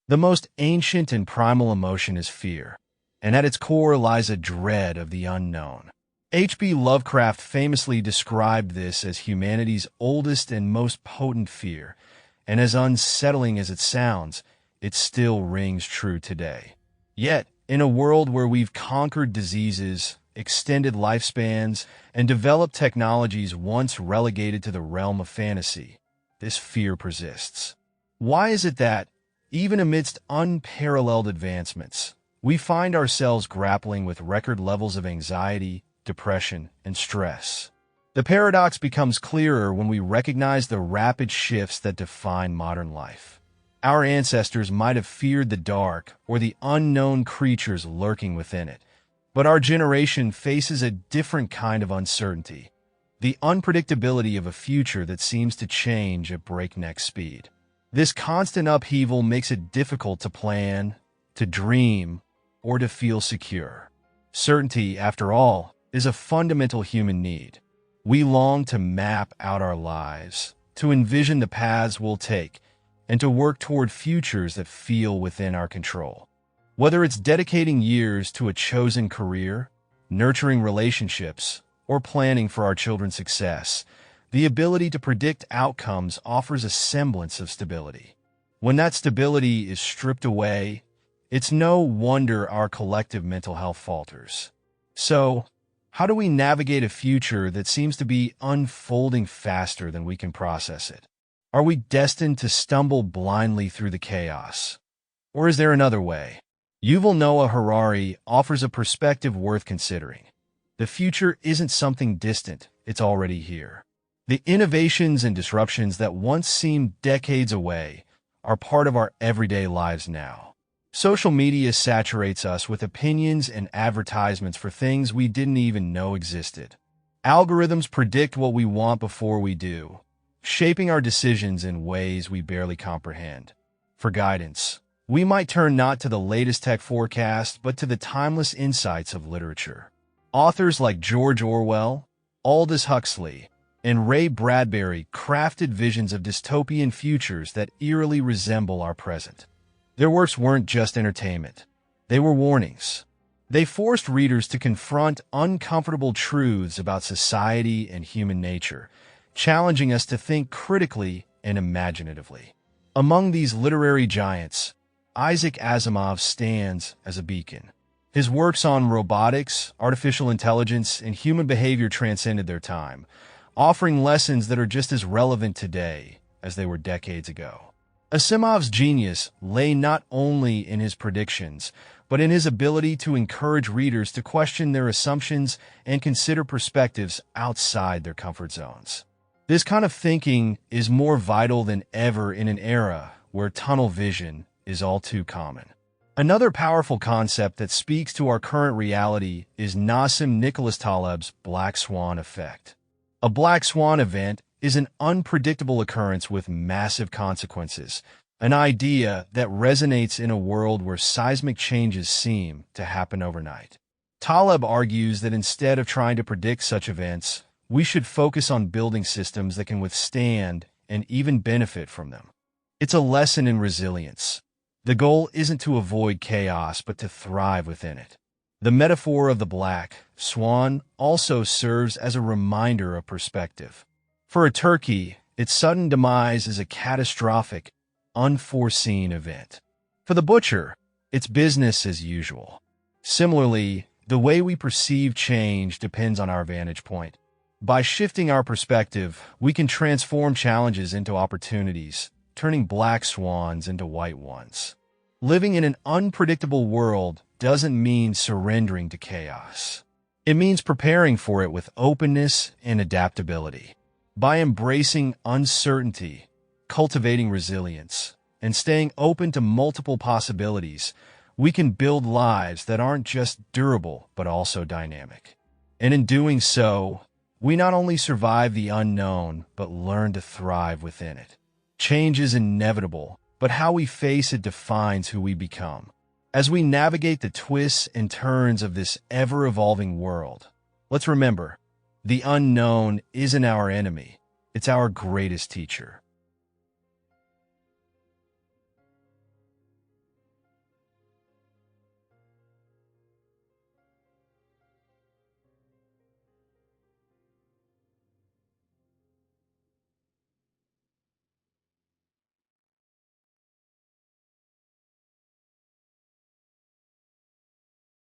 The most ancient and primal emotion is fear, and at its core lies a dread of the unknown. H.P. Lovecraft famously described this as humanity's oldest and most potent fear, and as unsettling as it sounds, it still rings true today. Yet, in a world where we've conquered diseases, extended lifespans, and developed technologies once relegated to the realm of fantasy, this fear persists. Why is it that, even amidst unparalleled advancements, we find ourselves grappling with record levels of anxiety, depression, and stress? The paradox becomes clearer when we recognize the rapid shifts that define modern life. Our ancestors might have feared the dark or the unknown creatures lurking within it, but our generation faces a different kind of uncertainty, the unpredictability of a future that seems to change at breakneck speed. This constant upheaval makes it difficult to plan, to dream, or to feel secure. Certainty, after all, is a fundamental human need. We long to map out our lives, to envision the paths we'll take, and to work toward futures that feel within our control. Whether it's dedicating years to a chosen career, nurturing relationships, or planning for our children's success, the ability to predict outcomes offers a semblance of stability. When that stability is stripped away, it's no wonder our collective mental health falters. So, how do we navigate a future that seems to be unfolding faster than we can process it? Are we destined to stumble blindly through the chaos? Or is there another way? Yuval Noah Harari offers a perspective worth considering. The future isn't something distant, it's already here. The innovations and disruptions that once seemed decades away are part of our everyday lives now. Social media saturates us with opinions and advertisements for things we didn't even know existed. Algorithms predict what we want before we do, shaping our decisions in ways we barely comprehend. For guidance, we might turn not to the latest tech forecast, but to the timeless insights of literature. Authors like George Orwell, Aldous Huxley, and Ray Bradbury crafted visions of dystopian futures that eerily resemble our present. Their works weren't just entertainment. They were warnings. They forced readers to confront uncomfortable truths about society and human nature, challenging us to think critically and imaginatively. Among these literary giants, Isaac Asimov stands as a beacon. His works on robotics, artificial intelligence, and human behavior transcended their time, offering lessons that are just as relevant today as they were decades ago. Asimov's genius lay not only in his predictions, but in his ability to encourage readers to question their assumptions and consider perspectives outside their comfort zones. This kind of thinking is more vital than ever in an era where tunnel vision is all too common. Another powerful concept that speaks to our current reality is Nassim Nicholas Taleb's Black Swan effect. A black swan event is an unpredictable occurrence with massive consequences, an idea that resonates in a world where seismic changes seem to happen overnight. Taleb argues that instead of trying to predict such events, we should focus on building systems that can withstand and even benefit from them. It's a lesson in resilience. The goal isn't to avoid chaos, but to thrive within it. The metaphor of the black swan also serves as a reminder of perspective. For a turkey, its sudden demise is a catastrophic, unforeseen event. For the butcher, it's business as usual. Similarly, the way we perceive change depends on our vantage point. By shifting our perspective, we can transform challenges into opportunities, turning black swans into white ones. Living in an unpredictable world doesn't mean surrendering to chaos. It means preparing for it with openness and adaptability. By embracing uncertainty, cultivating resilience, and staying open to multiple possibilities, we can build lives that aren't just durable, but also dynamic. And in doing so, we not only survive the unknown, but learn to thrive within it. Change is inevitable, but how we face it defines who we become. As we navigate the twists and turns of this ever-evolving world, let's remember, the unknown isn't our enemy, it's our greatest teacher.